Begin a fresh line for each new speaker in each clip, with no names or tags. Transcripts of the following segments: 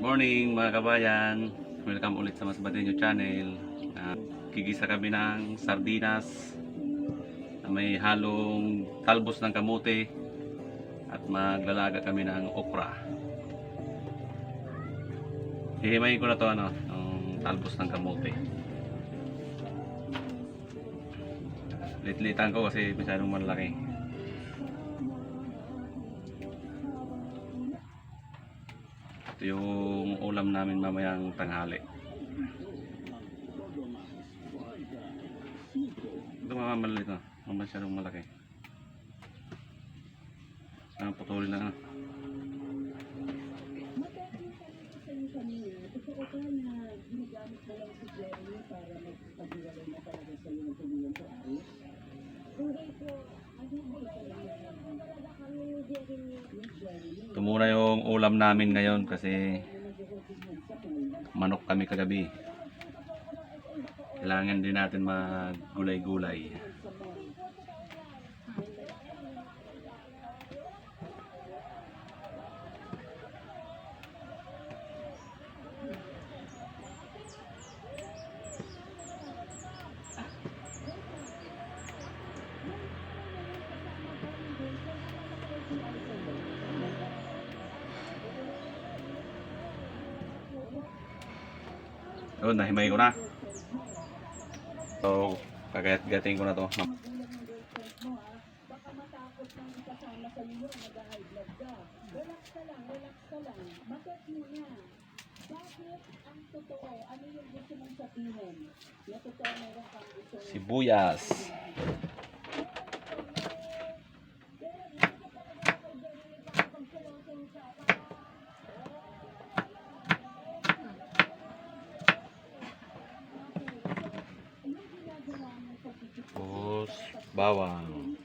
Morning mga kabayan, welcome ulit sa Mas Badenyo Channel. Gigisa kami ng sardinas na may halong talbos ng kamote at maglalaga kami ng okra. Hihimayin ko na to ng talbos ng kamote. Litlitan ko kasi masyadong malaki. Ito yung ulam namin mamayang tanghali. Ito mamamalit na, masyadong malaki. Sana putulin lang na. Ito muna yung ulam namin ngayon kasi manok kami kagabi. Kailangan din natin maggulay-gulay. Yun, nahimay ko na. So, kagat-gating ko na to. Sibuyas. Tapos bawang.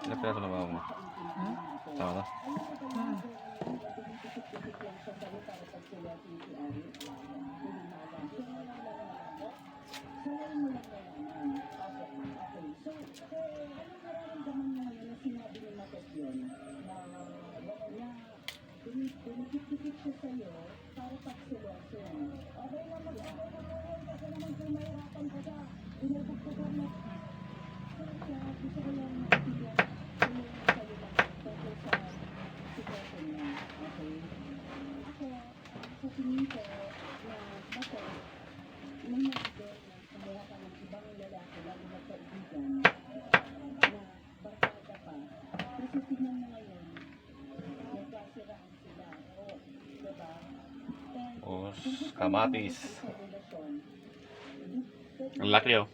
Ilang piraso na bawang mo? Tama na? Tapos kamatis. Ang laki oh.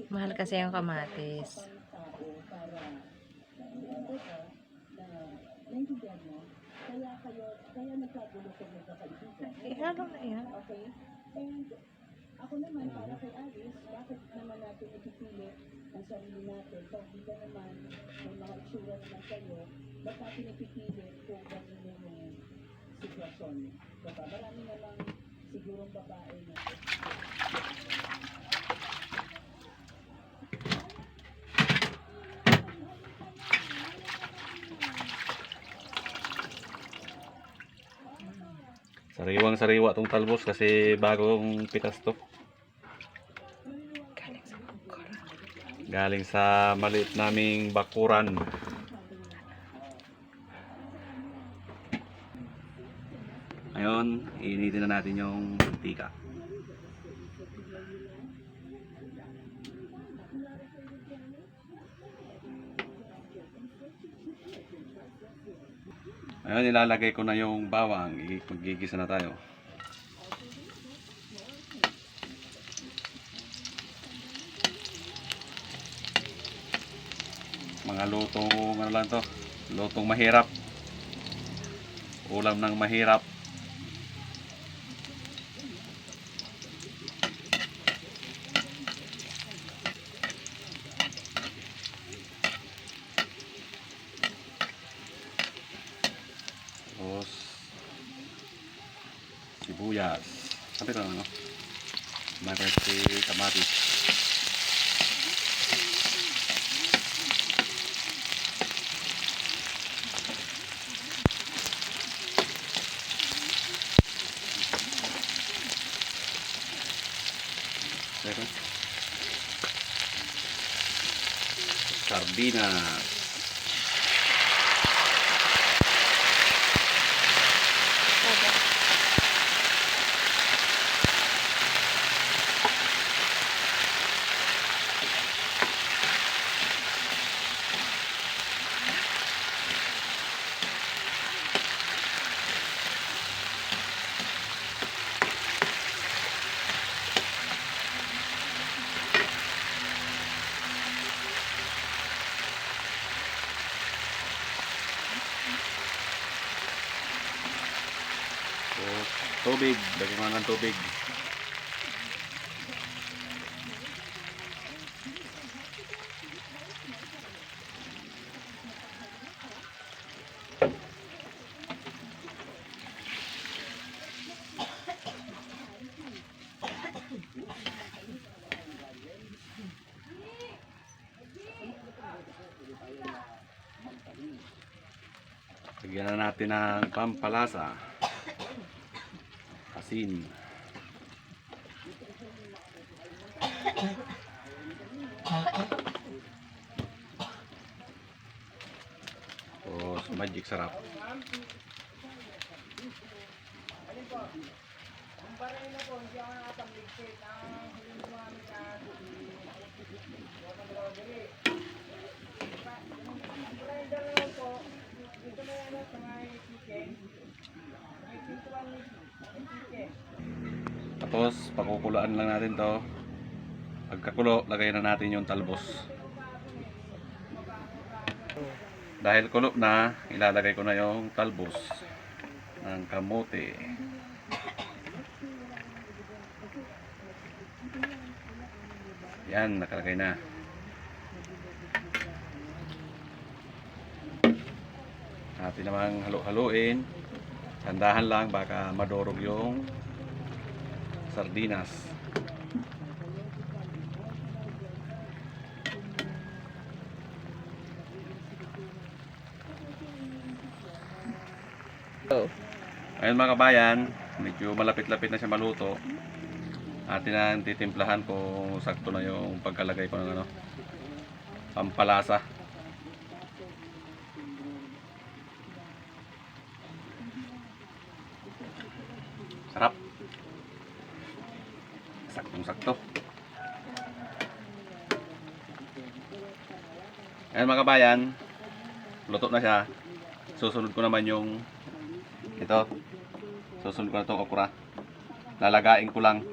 Mahal kasi yung kamatis. Ihalo na yan.
Ako naman, para kay Alice, bakit naman natin ipipilit ang sarili natin? Kung hindi ka naman may mga itsura naman kayo, ba't natin ipipilit kung ganun yung sitwasyon? Diba? Marami naman sigurong babae na
Sariwang-sariwa tong talbos kasi bagong pitas to. Galing sa maliit naming bakuran. Ngayon, initin na natin yung mantika. Ngayon, ilalagay ko na yung bawang. Magigisa na tayo. Mga lutong, ano lang to? Lutong mahirap. Ulam ng mahirap. Tapos sibuyas. Sabi ko ano? Kamatis. sardinas. Tubig, lagyan mo ng tubig. Lagyan na natin ng pampalasa. Asin. Tapos magic sarap. Tapos pakukulaan lang natin to. Pagkakulo, lagay na natin yung talbos. Dahil kulo na, ilalagay ko na yung talbos ng kamote. Yan, nakalagay na. Natin namang halo-haloin. Tandahan lang, baka madurog yung sardinas. Ayun mga kabayan, medyo malapit-lapit na siya maluto. Atin na titimplahan kung sakto na yung pagkalagay ko ng pampalasa. Sarap. Saktong-sakto. Ayan mga kabayan, luto na siya. Susunod ko naman yung ito. Susunod ko na itong okra. Lalagain ko lang.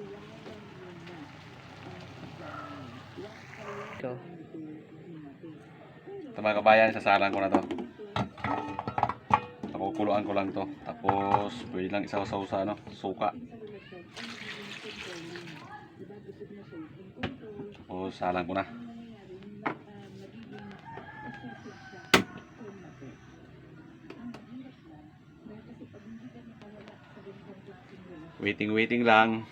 Ito.
Ito mga kabayan, sasalang ko na to. Nakukuluan ko lang to. Tapos pwede lang isaw-saw sa suka. Tapos salang ko na. Waiting lang.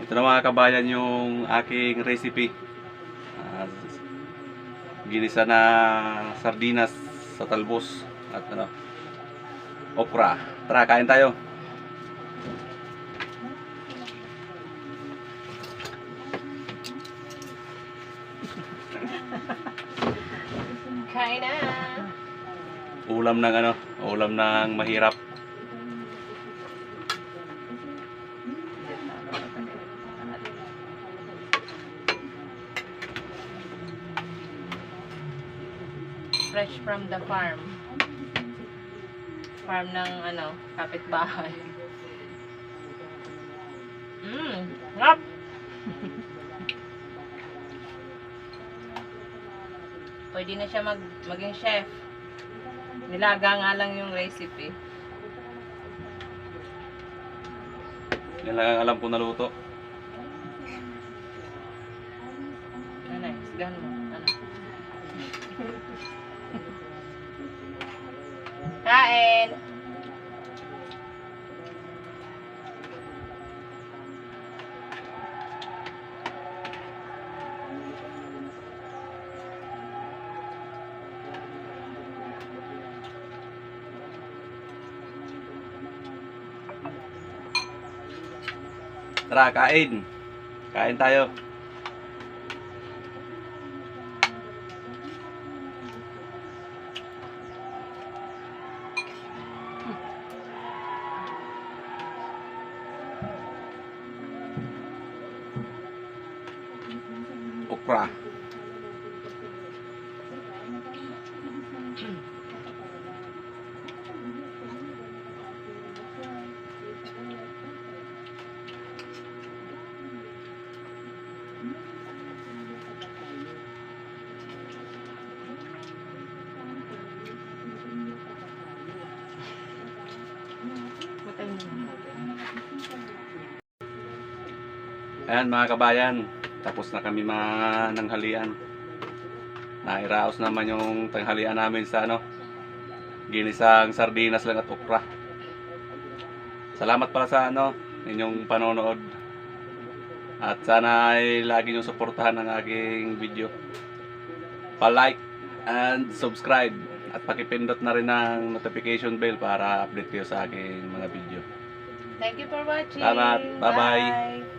Ito na mga kabayan yung aking recipe. Ginisa na sardinas sa talbos at okra. Tara, kain tayo.
Kain na!
Ulam ng ulam ng mahirap.
Fresh from the farm. Farm ng kapitbahay. Sarap! Pwede na siya maging chef. Nilaga nga lang yung recipe.
Yan lang ang alam ko na luto.
Isgan mo. Kain!
Tara, kain. Kain tayo. Okra.
Patay mo na.
Ayan mga kabayan, tapos na kami mananghalian. Nairaos naman yung tanghalian namin sa ginisang sardinas lang at okra. Salamat pala sa inyong panonood. At sana ay lagi niyong suportahan ang aking video. Pa-like and subscribe at pakipindot na rin ang notification bell para update kayo sa aking mga video.
Thank you for watching.
Salamat. Bye-bye.
Bye.